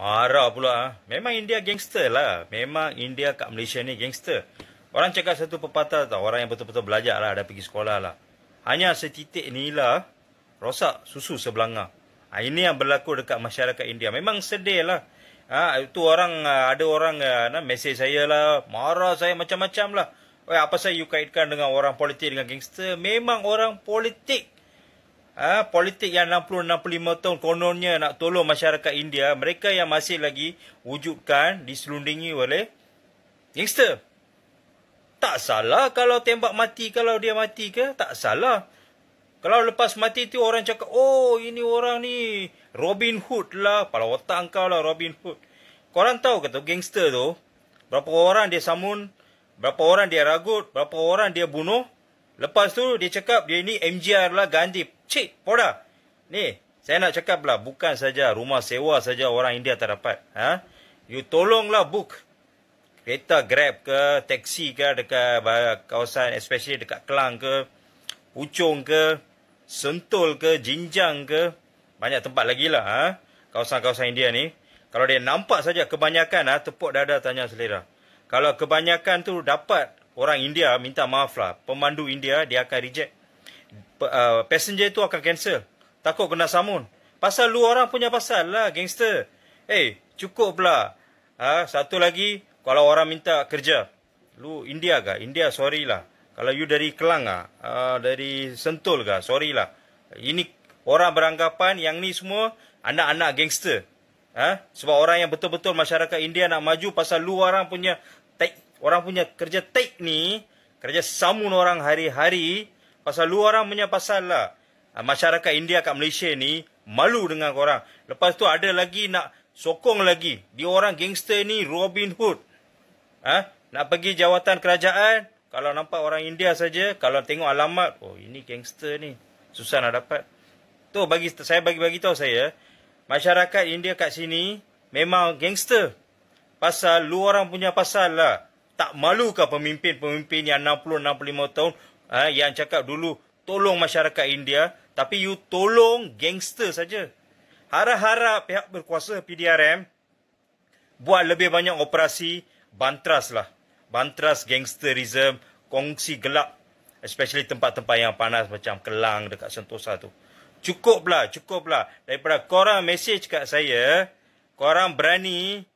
Marah pula. Memang India gangster lah. Memang India kat Malaysia ni gangster. Orang cakap satu pepatah tau. Orang yang betul-betul belajar lah. Dah pergi sekolah lah. Hanya setitik ni lah. Rosak susu sebelanga. Ini yang berlaku dekat masyarakat India. Memang sedih lah. Itu orang, ada orang mesej saya lah. Marah saya macam-macam lah. Apa saya you kaitkan dengan orang politik dengan gangster? Memang orang politik. Politik yang 60-65 tahun kononnya nak tolong masyarakat India, mereka yang masih lagi wujudkan diselundingi oleh gangster. Tak salah kalau tembak mati, kalau dia mati ke, tak salah. Kalau lepas mati tu orang cakap, oh ini orang ni Robin Hood lah, kepala otak kau lah Robin Hood. Korang tahu ke tu gangster tu, berapa orang dia samun, berapa orang dia ragut, berapa orang dia bunuh. Lepas tu dia cakap dia ni MGR lah, Gandhi. Cik, poda. Ni, saya nak cakap lah, bukan saja rumah sewa saja orang India tak dapat. You tolonglah book kereta Grab ke, taksi ke dekat kawasan, especially dekat Kelang ke, Puchong ke, Sentul ke, Jinjang ke, banyak tempat lagi lah. Kawasan-kawasan India ni. Kalau dia nampak saja kebanyakan, tepuk dada tanya selera. Kalau kebanyakan tu dapat orang India, minta maaf lah. Pemandu India, dia akan reject. Passenger tu akan cancel. Takut kena samun. Pasal lu orang punya pasal lah, gangster. Cukup pula. Satu lagi, kalau orang minta kerja. Lu India ke? India, sorry lah. Kalau you dari Kelang dari Sentul ke? Sorry lah. Ini orang beranggapan yang ni semua anak-anak gangster. Sebab orang yang betul-betul masyarakat India nak maju pasal lu orang punya orang punya kerja take ni, kerja samun orang hari-hari, pasal lu orang punya pasal lah. Masyarakat India kat Malaysia ni malu dengan korang. Lepas tu ada lagi nak sokong lagi. Dia orang gangster ni Robin Hood. Nak pergi jawatan kerajaan, kalau nampak orang India saja, kalau tengok alamat, oh ini gangster ni. Susah nak dapat. Tu saya bagi tahu saya, masyarakat India kat sini memang gangster. Pasal lu orang punya pasal lah. Tak malu ke pemimpin-pemimpin yang 60-65 tahun yang cakap dulu tolong masyarakat India, tapi you tolong gangster saja. Harap-harap pihak berkuasa PDRM buat lebih banyak operasi bantras lah. Bantras gangsterism, kongsi gelap, especially tempat-tempat yang panas macam Kelang dekat Sentosa tu. Cukuplah. Daripada korang mesej kat saya, korang berani